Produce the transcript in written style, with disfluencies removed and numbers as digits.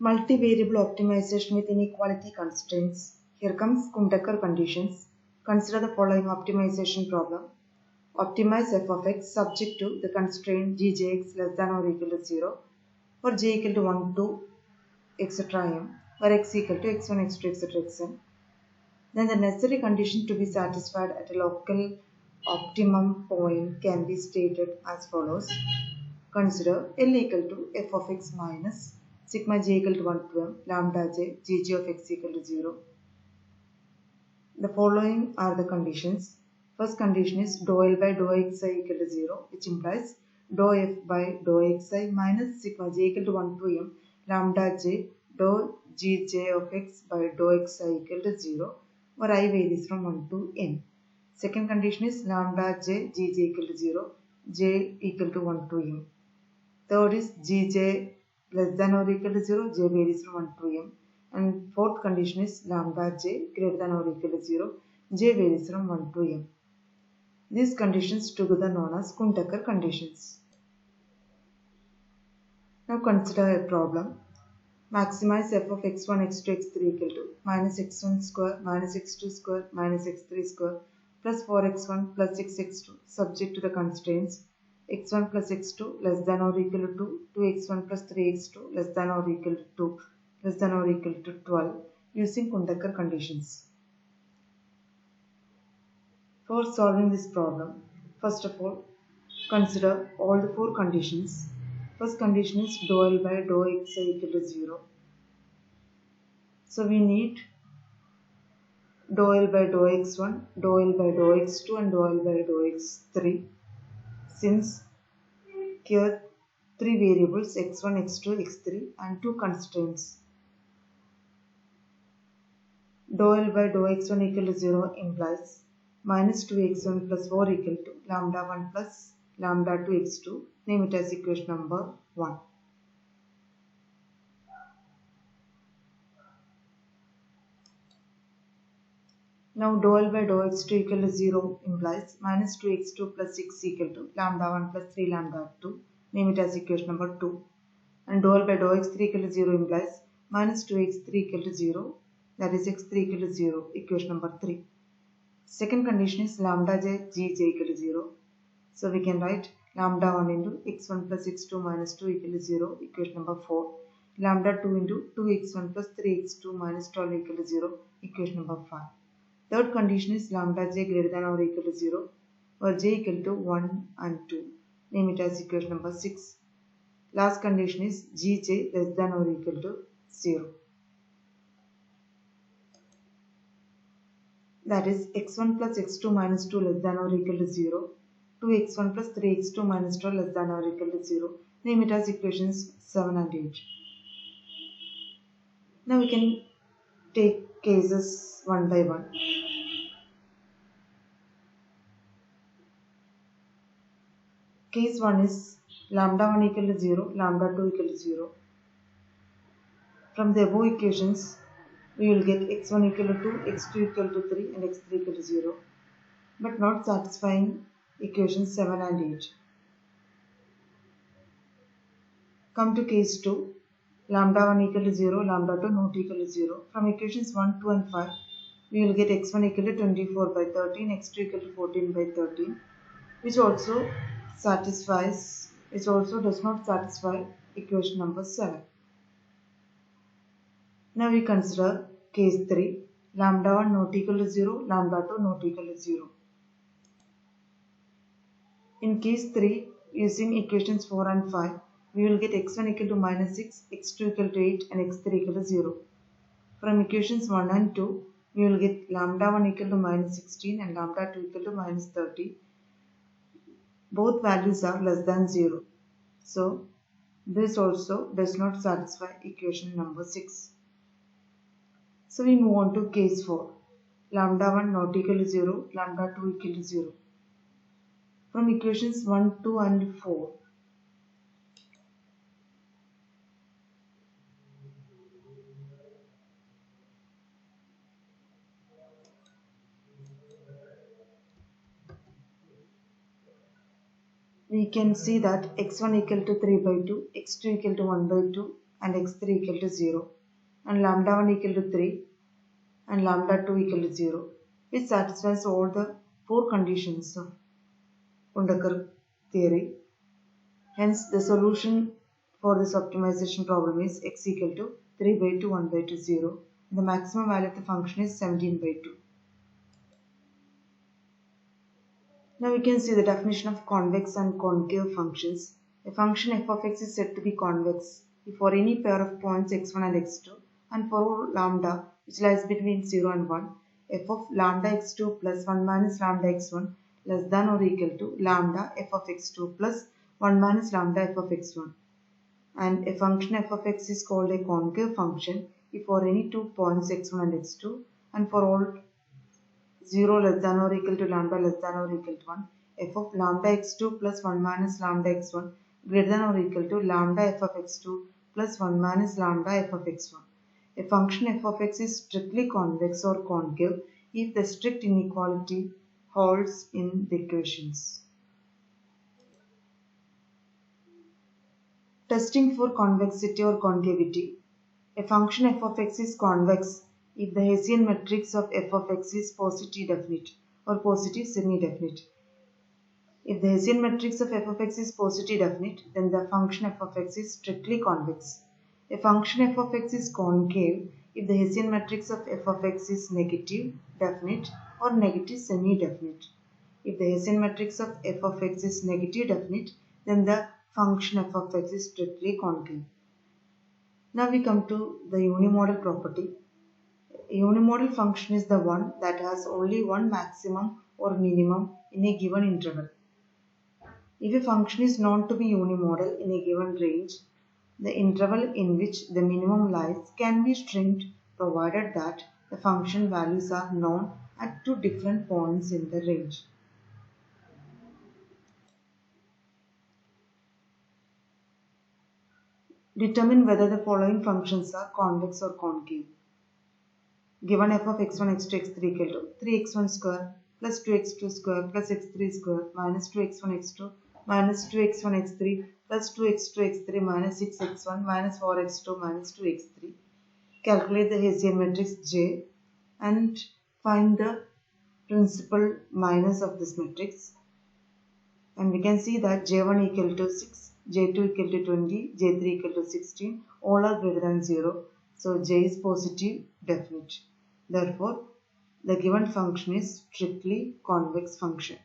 Multivariable optimization with inequality constraints. Here comes Kumtaker conditions. Consider the following optimization problem. Optimize f of x subject to the constraint gjx less than or equal to 0 for j equal to 1 to etc. m where x equal to x1, x2, etc. xn. Then the necessary condition to be satisfied at a local optimum point can be stated as follows. Consider L equal to f of x minus sigma j equal to 1 to m lambda j gg of x equal to 0. The following are the conditions. First condition is dou L by dou xi equal to 0, which implies dou f by dou xi minus sigma j equal to 1 to m lambda j dou gj of x by dou xi equal to 0, where I varies from 1 to n. Second condition is lambda j gj equal to 0, j equal to 1 to m. Third is gj less than or equal to 0, j varies from 1 to m. And fourth condition is lambda j greater than or equal to 0, j varies from 1 to m. These conditions together known as Kuhn-Tucker conditions. Now consider a problem. Maximize f of x1, x2, x3 equal to minus x1 square minus x2 square minus x3 square plus 4x1 plus 6x2 subject to the constraints x1 plus x2 less than or equal to 2, 2x1 plus 3x2 less than or equal to 2 less than or equal to 12 using Kuhn-Tucker conditions. For solving this problem, first of all, consider all the four conditions. First condition is dou L by dou xi equal to 0. So we need dou L by dou x1, dou L by dou x2 and dou L by dou x3. Since here three variables x1, x2, x3 and two constraints. Dou L by dou x1 equal to 0 implies minus 2x1 plus 4 equal to lambda 1 plus lambda 2 x2. Name it as equation number 1. Now dou L by dou x2 equal to 0 implies minus 2x2 plus 6 equal to lambda 1 plus 3 lambda 2. Name it as equation number 2. And dou L by dou x3 equal to 0 implies minus 2x3 equal to 0, that is x3 equal to 0, equation number 3. Second condition is lambda j gj equal to 0. So we can write lambda 1 into x1 plus x2 minus 2 equal to 0, equation number 4. Lambda 2 into 2x1 plus 3x2 minus 12 equal to 0, equation number 5. Third condition is lambda j greater than or equal to 0, where j equal to 1 and 2. Name it as equation number 6. Last condition is gj less than or equal to 0. That is x1 plus x2 minus 2 less than or equal to 0, 2x1 plus 3x2 minus 12 less than or equal to 0. Name it as equations 7 and 8. Now we can take cases one by one. Case 1 is lambda 1 equal to 0, lambda 2 equal to 0. From the above equations, we will get x1 equal to 2, x2 equal to 3 and x3 equal to 0, but not satisfying equations 7 and 8. Come to case 2, lambda 1 equal to 0, lambda 2 not equal to 0. From equations 1, 2 and 5, we will get x1 equal to 24 by 13, x2 equal to 14 by 13, which also does not satisfy equation number 7. Now we consider case 3, lambda 1 not equal to 0, lambda 2 not equal to 0. In case 3, using equations 4 and 5, we will get x1 equal to minus 6, x2 equal to 8 and x3 equal to 0. From equations 1 and 2, we will get lambda 1 equal to minus 16 and lambda 2 equal to minus 30. Both values are less than 0. So, this also does not satisfy equation number 6. So, we move on to case 4. Lambda 1 not equal to 0, lambda 2 equal to 0. From equations 1, 2 and 4, we can see that x1 equal to 3 by 2, x2 equal to 1 by 2 and x3 equal to 0 and lambda 1 equal to 3 and lambda 2 equal to 0, which satisfies all the four conditions of Kundakar theory. Hence, the solution for this optimization problem is x equal to 3 by 2, 1 by 2, 0. The maximum value of the function is 17 by 2. Now we can see the definition of convex and concave functions. A function f of x is said to be convex if for any pair of points x1 and x2 and for all lambda which lies between 0 and 1, f of lambda x2 plus 1 minus lambda x1 less than or equal to lambda f of x2 plus 1 minus lambda f of x1. And a function f of x is called a concave function if for any two points x1 and x2 and for all 0 less than or equal to lambda less than or equal to 1, f of lambda x2 plus 1 minus lambda x1 greater than or equal to lambda f of x2 plus 1 minus lambda f of x1. A function f of x is strictly convex or concave if the strict inequality holds in the equations. Testing for convexity or concavity. A function f of x is convex if the Hessian matrix of f of x is positive definite or positive semi-definite. If the Hessian matrix of f of x is positive definite, then the function f of x is strictly convex. A function f of x is concave if the Hessian matrix of f of x is negative definite or negative semi-definite. If the Hessian matrix of f of x is negative definite, then the function f of x is strictly concave. Now we come to the unimodal property. A unimodal function is the one that has only one maximum or minimum in a given interval. If a function is known to be unimodal in a given range, the interval in which the minimum lies can be stringed provided that the function values are known at two different points in the range. Determine whether the following functions are convex or concave. Given f of x1, x2, x3 equal to 3x1 square plus 2x2 square plus x3 square minus 2x1, x2 minus 2x1, x3 plus 2x2, x3 minus 6x1 minus 4x2 minus 2x3. Calculate the Hessian matrix J and find the principal minus of this matrix. And we can see that J1 equal to 6, J2 equal to 20, J3 equal to 16, all are greater than 0. So J is positive definite. Therefore, the given function is strictly convex function.